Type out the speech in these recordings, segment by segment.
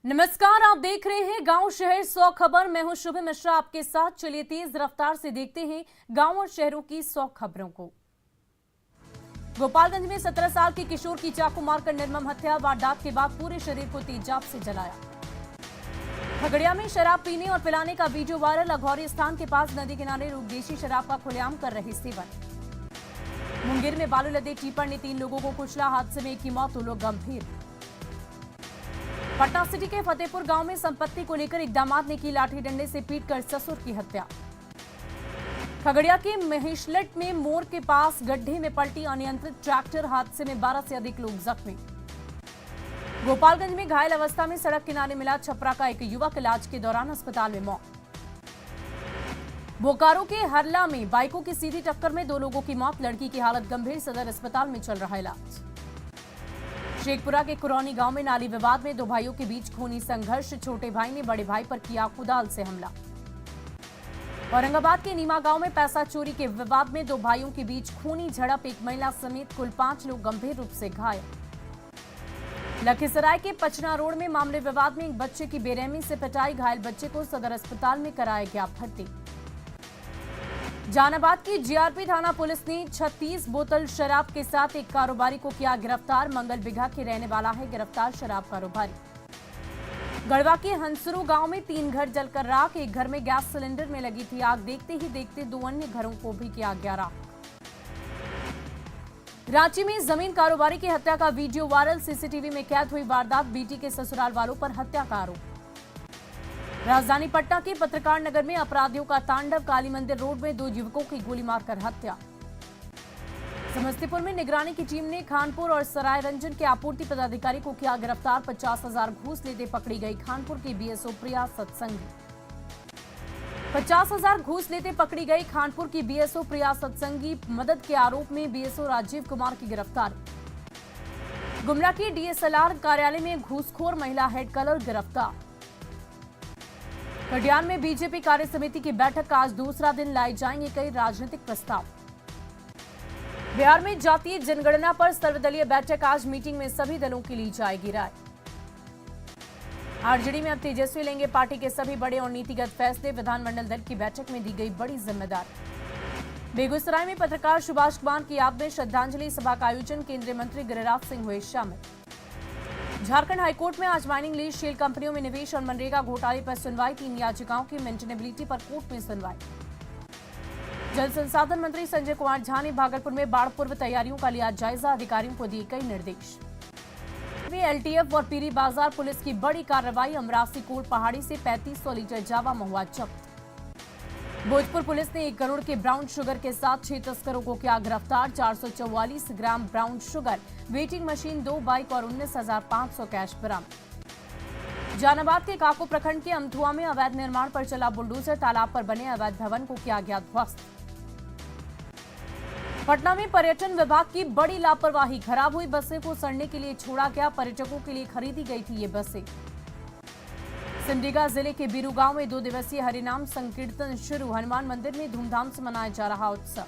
नमस्कार, आप देख रहे हैं गांव शहर 100 खबर। मैं हूं शुभ मिश्रा आपके साथ। चलिए तेज रफ्तार से देखते हैं गांव और शहरों की 100 खबरों को। गोपालगंज में 17 साल के किशोर की चाकू मारकर निर्मम हत्या। वारदात के बाद पूरे शरीर को तेजाब से जलाया। खगड़िया में शराब पीने और पिलाने का वीडियो वायरल। अघौरी स्थान के पास नदी किनारे लोग देशी शराब का खुलेआम कर रहे सेवन। मुंगेर में बालू लदे टिप्पर ने 3 लोगों को कुचला। हादसे में एक की मौत, 2 लोग गंभीर। पटना सिटी के फतेहपुर गांव में संपत्ति को लेकर एक दामाद ने की लाठी डंडे से पीटकर ससुर की हत्या। खगड़िया के महेशलट में मोर के पास गड्ढे में पलटी अनियंत्रित ट्रैक्टर। हादसे में 12 से अधिक लोग जख्मी। गोपालगंज में घायल अवस्था में सड़क किनारे मिला छपरा का एक युवक। इलाज के दौरान अस्पताल में मौत। बोकारो के हरला में बाइकों की सीधी टक्कर में 2 लोगों की मौत। लड़की की हालत गंभीर, सदर अस्पताल में चल रहा इलाज। शेखपुरा के कुरौनी गांव में नाली विवाद में 2 भाइयों के बीच खूनी संघर्ष। छोटे भाई ने बड़े भाई पर किया कुदाल से हमला। औरंगाबाद के नीमा गांव में पैसा चोरी के विवाद में 2 भाइयों के बीच खूनी झड़प। एक महिला समेत कुल 5 लोग गंभीर रूप से घायल। लखीसराय के पचना रोड में मामले विवाद में एक बच्चे की बेरहमी से पिटाई। घायल बच्चे को सदर अस्पताल में कराया गया भर्ती। जहानाबाद की जीआरपी थाना पुलिस ने 36 बोतल शराब के साथ एक कारोबारी को किया गिरफ्तार। मंगल बिघा के रहने वाला है गिरफ्तार शराब कारोबारी। गढ़वा के हंसरू गांव में 3 घर जलकर राख। एक घर में गैस सिलेंडर में लगी थी आग। देखते ही देखते 2 अन्य घरों को भी किया गया राख। रांची में जमीन कारोबारी की हत्या का वीडियो वायरल। सीसीटीवी में कैद हुई वारदात। बीटी के ससुराल वालों पर हत्या का आरोप। राजधानी पटना के पत्रकार नगर में अपराधियों का तांडव। काली मंदिर रोड में 2 युवकों की गोली मारकर हत्या। समस्तीपुर में निगरानी की टीम ने खानपुर और सराय रंजन के आपूर्ति पदाधिकारी को किया गिरफ्तार। 50,000 घूस लेते पकड़ी गई खानपुर की बीएसओ प्रिया सत्संगी। 50,000 घूस लेते पकड़ी गई खानपुर की बीएसओ प्रिया सत्संगी। मदद के आरोप में बीएसओ राजीव कुमार की गिरफ्तारी। गुमला की डीएसएलआर कार्यालय में घूसखोर महिला हेड कलर गिरफ्तार। कटिहार में बीजेपी कार्य समिति की बैठक का आज दूसरा दिन। लाई जाएंगे कई राजनीतिक प्रस्ताव। बिहार में जातीय जनगणना पर सर्वदलीय बैठक। आज मीटिंग में सभी दलों की ली जाएगी राय। आरजेडी में अब तेजस्वी लेंगे पार्टी के सभी बड़े और नीतिगत फैसले। विधानमंडल दल की बैठक में दी गई बड़ी जिम्मेदारी। बेगूसराय में पत्रकार सुभाष कुमार की याद में श्रद्धांजलि सभा का आयोजन। केंद्रीय मंत्री गिरिराज सिंह हुए शामिल। झारखंड हाईकोर्ट में आज माइनिंग लीज शेल कंपनियों में निवेश और मनरेगा घोटाले पर सुनवाई। 3 याचिकाओं की मेंटेनेबिलिटी पर कोर्ट में सुनवाई। जल संसाधन मंत्री संजय कुमार झा ने भागलपुर में बाढ़ पूर्व तैयारियों का लिया जायजा। अधिकारियों को दिए कई निर्देश। एलटीएफ और पीरी बाजार पुलिस की बड़ी कार्रवाई। अमरासी कोल पहाड़ी से 3500 लीटर जावा महुआ जब्त। भोजपुर पुलिस ने 1 करोड़ के ब्राउन शुगर के साथ 6 तस्करों को किया गिरफ्तार। 444 gram brown sugar, waiting machine, 2 bike और 19,500 कैश बरामद। जहानाबाद के काको प्रखंड के अमथुआ में अवैध निर्माण पर चला बुलडोजर। तालाब पर बने अवैध भवन को किया गया ध्वस्त। पटना में पर्यटन विभाग की बड़ी लापरवाही। खराब हुई बसें को सड़ने के लिए छोड़ा गया। पर्यटकों के लिए खरीदी गई थी ये बसें। सिमडेगा जिले के बीरू गांव में 2 दिवसीय हरिनाम संकीर्तन शुरू। हनुमान मंदिर में धूमधाम से मनाया जा रहा उत्सव।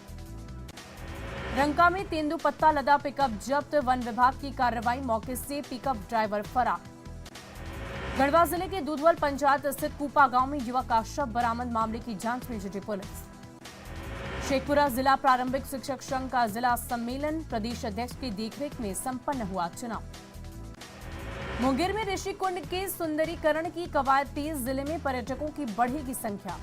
रंका में तेंदुपत्ता लदा पिकअप जब्त। वन विभाग की कार्रवाई। मौके से पिकअप ड्राइवर फरार। गढ़वा जिले के दूधवल पंचायत स्थित कूपा गांव में युवक का शव बरामद। मामले की जांच में जुटी पुलिस। शेखपुरा जिला प्रारंभिक शिक्षक संघ का जिला सम्मेलन। प्रदेश अध्यक्ष की देखरेख में संपन्न हुआ चुनाव। मुंगेर में ऋषि कुंड के सुंदरीकरण की कवायद तेज। जिले में पर्यटकों की बढ़ेगी संख्या।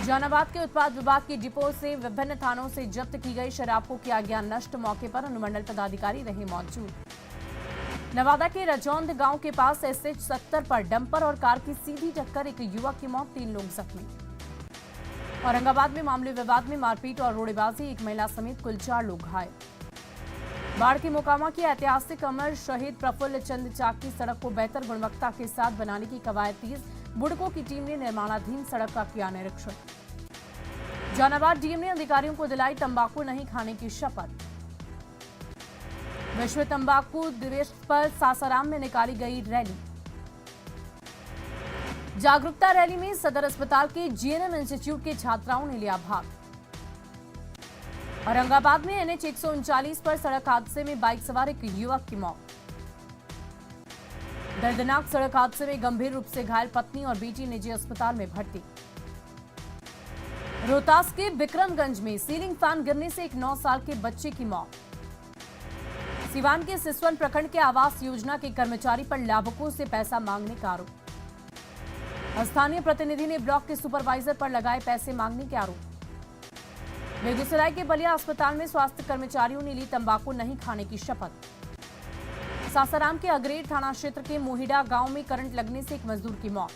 जहानाबाद के उत्पाद विभाग की डिपो से विभिन्न थानों से जब्त की गई शराब को किया गया नष्ट। मौके पर अनुमंडल पदाधिकारी रहे मौजूद। नवादा के रजौंद गांव के पास एसएच 70 पर डंपर और कार की सीधी टक्कर। एक युवक की मौत, 3 लोग जख्मी। औरंगाबाद में मामले विवाद में मारपीट और रोड़ेबाजी। एक महिला समेत कुल 4 लोग घायल। बाढ़ की मोकामा की ऐतिहासिक अमर शहीद प्रफुल्ल चंद चाक की सड़क को बेहतर गुणवत्ता के साथ बनाने की कवायद तेज। बुड़को की टीम ने निर्माणाधीन सड़क का किया निरीक्षण। जहानाबाद डीएम ने अधिकारियों को दिलाई तंबाकू नहीं खाने की शपथ। विश्व तंबाकू दिवस पर सासाराम में निकाली गई रैली। जागरूकता रैली में सदर अस्पताल के जीएनएम इंस्टीट्यूट के छात्राओं ने लिया भाग। औरंगाबाद में एनएच 139 पर सड़क हादसे में बाइक सवार एक युवक की मौत। दर्दनाक सड़क हादसे में गंभीर रूप से घायल पत्नी और बेटी निजी अस्पताल में भर्ती। रोहतास के विक्रमगंज में सीलिंग फैन गिरने से एक 9 साल के बच्चे की मौत। सिवान के सिसवन प्रखंड के आवास योजना के कर्मचारी पर लाभुकों से पैसा मांगने का आरोप। स्थानीय प्रतिनिधि ने ब्लॉक के सुपरवाइजर पर लगाए पैसे मांगने के आरोप। बेगूसराय के बलिया अस्पताल में स्वास्थ्य कर्मचारियों ने ली तंबाकू नहीं खाने की शपथ। सासाराम के अग्रेड थाना क्षेत्र के मोहिडा गांव में करंट लगने से एक मजदूर की मौत।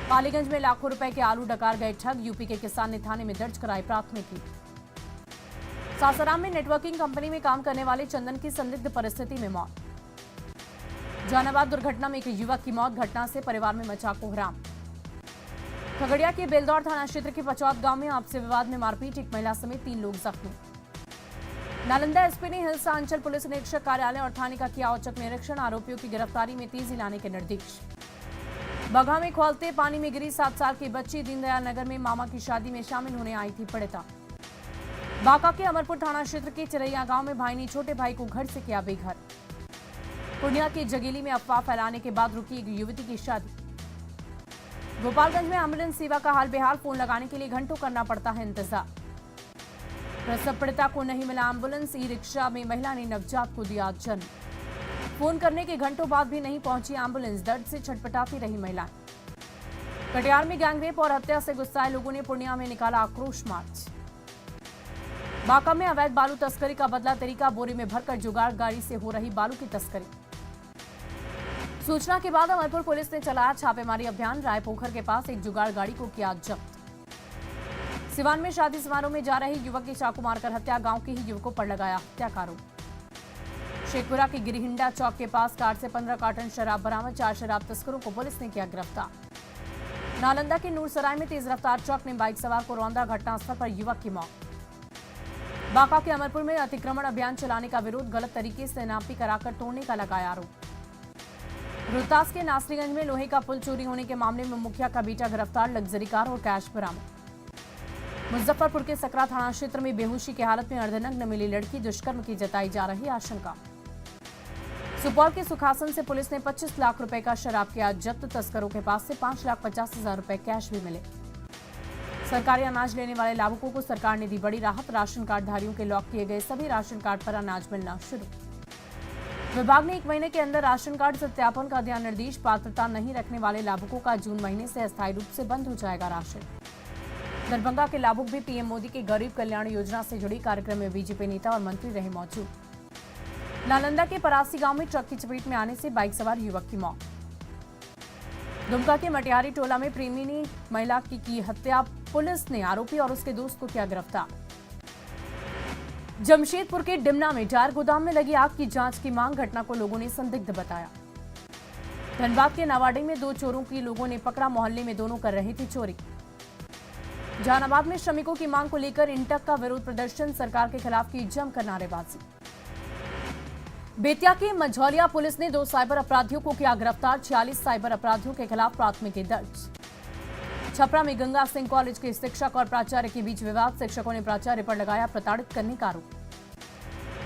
पालीगंज में लाखों रुपए के आलू डकार गए ठग, यूपी के किसान ने थाने में दर्ज कराई प्राथमिकी। सासाराम में नेटवर्किंग कंपनी में काम करने वाले चंदन की संदिग्ध परिस्थिति में मौत। जहानाबाद दुर्घटना में एक युवक की मौत, घटना से परिवार में मचा कोहराम। खगड़िया के बेलदौर थाना क्षेत्र के पचौद गांव में आपसी विवाद में मारपीट, एक महिला समेत 3 लोग जख्मी। नालंदा एसपी ने हिलसा अंचल पुलिस निरीक्षक कार्यालय और थाने का किया औचक निरीक्षण, आरोपियों की गिरफ्तारी में तेजी लाने के निर्देश। बगहा में खौलते पानी में गिरी 7 साल की बच्ची, दीनदयाल नगर में मामा की शादी में शामिल होने आई थी पीड़िता। बांका के अमरपुर थाना क्षेत्र के चिरैया गांव में भाई ने छोटे भाई को घर से किया बेघर। पूर्णिया के जगेली में अफवाह फैलाने के बाद रुकी एक युवती की शादी। गोपालगंज में एम्बुलेंस सेवा का हाल बेहाल, फोन लगाने के लिए घंटों करना पड़ता है इंतजार। प्रसव पीड़िता को नहीं मिला एम्बुलेंस, ई रिक्शा में महिला ने नवजात को दिया जन्म। फोन करने के घंटों बाद भी नहीं पहुंची एम्बुलेंस, दर्द से छटपटाती रही महिला। कटिहार में गैंगरेप और हत्या से गुस्साए लोगों ने पूर्णिया में निकाला आक्रोश मार्च। बांका में अवैध बालू तस्करी का बदला तरीका, बोरे में भरकर जुगाड़ गाड़ी से हो रही बालू की तस्करी। सूचना के बाद अमरपुर पुलिस ने चलाया छापेमारी अभियान, रायपोखर के पास एक जुगाड़ गाड़ी को किया जब्त। सिवान में शादी समारोह में जा रहे युवक की चाकू मारकर हत्या, गांव के ही युवकों पर लगाया हत्या का आरोप। शेखपुरा के गिरिहिंडा चौक के पास कार से 15 कार्टन शराब बरामद, 4 शराब तस्करों को पुलिस ने किया गिरफ्तार। नालंदा के नूरसराय में तेज रफ्तार ट्रक ने बाइक सवार को रौंदा, घटनास्थल पर युवक की मौत। बांका के अमरपुर में अतिक्रमण अभियान चलाने का विरोध, गलत तरीके से नापी कराकर तोड़ने का लगाया आरोप। रोहतास के नासरीगंज में लोहे का पुल चोरी होने के मामले में मुखिया का बेटा गिरफ्तार, लग्जरी कार और कैश बरामद। मुजफ्फरपुर के सकरा थाना क्षेत्र में बेहोशी की हालत में अर्धनग्न मिली लड़की, दुष्कर्म की जताई जा रही आशंका। सुपौल के सुखासन से पुलिस ने 25 लाख रुपए का शराब किया जब्त, तस्करों के पास से 5,50,000 रुपए कैश भी मिले। सरकारी अनाज लेने वाले लाभुकों को सरकार ने दी बड़ी राहत, राशन कार्ड धारियों के लॉक किए गए सभी राशन कार्ड पर अनाज मिलना शुरू। विभाग ने 1 महीने के अंदर राशन कार्ड सत्यापन का दिया निर्देश, पात्रता नहीं रखने वाले लाभुकों का जून महीने से अस्थायी रूप से बंद हो जाएगा राशन। दरभंगा के लाभुक भी पीएम मोदी के गरीब कल्याण योजना से जुड़ी कार्यक्रम में बीजेपी नेता और मंत्री रहे मौजूद। नालंदा के परासी गांव में ट्रक की चपेट में आने से बाइक सवार युवक की मौत। दुमका के मटियारी टोला में प्रेमी ने महिला की हत्या, पुलिस ने आरोपी और उसके दोस्त को किया गिरफ्तार। जमशेदपुर के डिमना में टायर गोदाम में लगी आग की जांच की मांग, घटना को लोगों ने संदिग्ध बताया। धनबाद के नवाड़ी में 2 चोरों की लोगों ने पकड़ा, मोहल्ले में दोनों कर रहे थे चोरी। जहानाबाद में श्रमिकों की मांग को लेकर इंटक का विरोध प्रदर्शन, सरकार के खिलाफ की जमकर नारेबाजी। बेतिया के मझौलिया पुलिस ने 2 साइबर अपराधियों को किया गिरफ्तार, 46 साइबर अपराधियों के खिलाफ प्राथमिकी दर्ज। छपरा में गंगा सिंह कॉलेज के शिक्षक और प्राचार्य के बीच विवाद, शिक्षकों ने प्राचार्य पर लगाया प्रताड़ित करने का आरोप।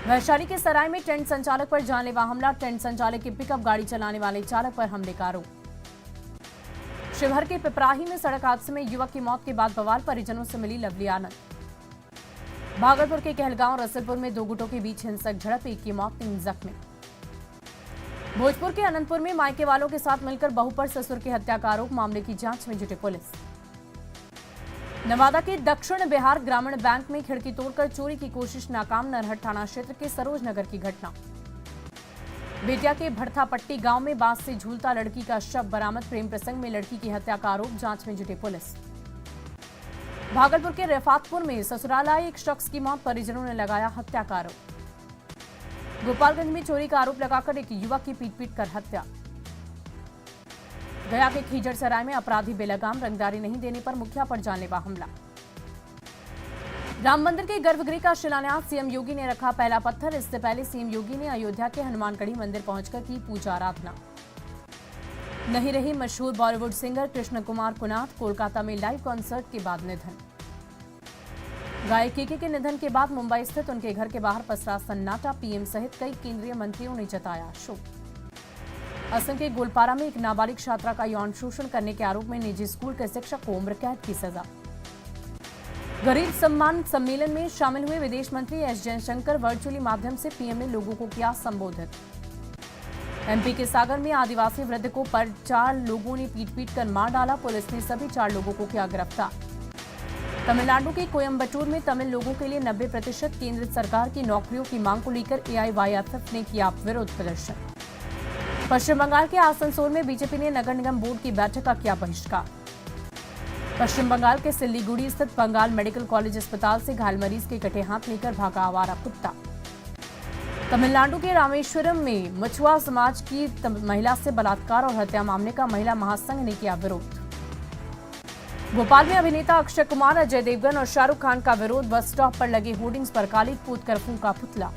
वैशाली के सराय में टेंट संचालक पर जानलेवा हमला, टेंट संचालक की पिकअप गाड़ी चलाने वाले चालक पर हमले का आरोप। शिवहर के पिपराही में सड़क हादसे में युवक की मौत के बाद बवाल, परिजनों से मिली लवली आनंद। भागलपुर के कहलगांव रसलपुर में 2 गुटों के बीच हिंसक झड़प, 1 की मौत 3 जख्मी। भोजपुर के अनंतपुर में मायके वालों के साथ मिलकर बहू पर ससुर की हत्या का आरोप, मामले की जांच में जुटी पुलिस। नवादा के दक्षिण बिहार ग्रामीण बैंक में खिड़की तोड़कर चोरी की कोशिश नाकाम, नरहट थाना क्षेत्र के सरोज नगर की घटना। बेतिया के भड़थापट्टी गांव में बांस से झूलता लड़की का शव बरामद, प्रेम प्रसंग में लड़की की हत्या का आरोप, जांच में जुटी पुलिस। भागलपुर के रफातपुर में ससुराल आए एक शख्स की मौत, परिजनों ने लगाया हत्या का आरोप। गोपालगंज में चोरी का आरोप लगाकर एक युवक की पीट कर हत्या। गया के खीजड़ सराय में अपराधी बेलगाम, रंगदारी नहीं देने पर मुखिया पर जानलेवा हमला। राम मंदिर के गर्भगृह का शिलान्यास, सीएम योगी ने रखा पहला पत्थर, इससे पहले सीएम योगी ने अयोध्या के हनुमानगढ़ी मंदिर पहुंचकर की पूजा आराधना। नहीं रही मशहूर बॉलीवुड सिंगर कृष्ण कुमार कुनाथ, कोलकाता में लाइव कॉन्सर्ट के बाद निधन। गायक केके के निधन के बाद मुंबई स्थित उनके घर के बाहर पसरा सन्नाटा, पीएम सहित कई केंद्रीय मंत्रियों ने जताया शोक। असम के गोलपारा में एक नाबालिग छात्रा का यौन शोषण करने के आरोप में निजी स्कूल के शिक्षक को उम्र कैद की सजा। गरीब सम्मान सम्मेलन में शामिल हुए विदेश मंत्री एस जयशंकर वर्चुअली माध्यम से पीएम ने लोगों को किया संबोधित। एमपी के सागर में आदिवासी वृद्ध को पर 4 लोगों ने पीट कर मार डाला, पुलिस ने सभी 4 लोगों को किया गिरफ्तार। तमिलनाडु के कोयम्बटूर में तमिल लोगों के लिए 90% केंद्र सरकार की नौकरियों की मांग को लेकर एआईवाईएफएफ ने किया विरोध प्रदर्शन। पश्चिम बंगाल के आसनसोल में बीजेपी ने नगर निगम बोर्ड की बैठक का किया बहिष्कार। पश्चिम बंगाल के सिल्लीगुड़ी स्थित बंगाल मेडिकल कॉलेज अस्पताल से घायल मरीज के कटे हाथ लेकर भागा आवारा कुत्ता। तमिलनाडु के रामेश्वरम में मछुआ समाज की महिला से बलात्कार और हत्या मामले का महिला महासंघ ने किया विरोध। भोपाल में अभिनेता अक्षय कुमार, अजय देवगन और शाहरुख खान का विरोध। बस स्टॉप पर लगे होर्डिंग्स पर काली पोत कर फूंका पुतला।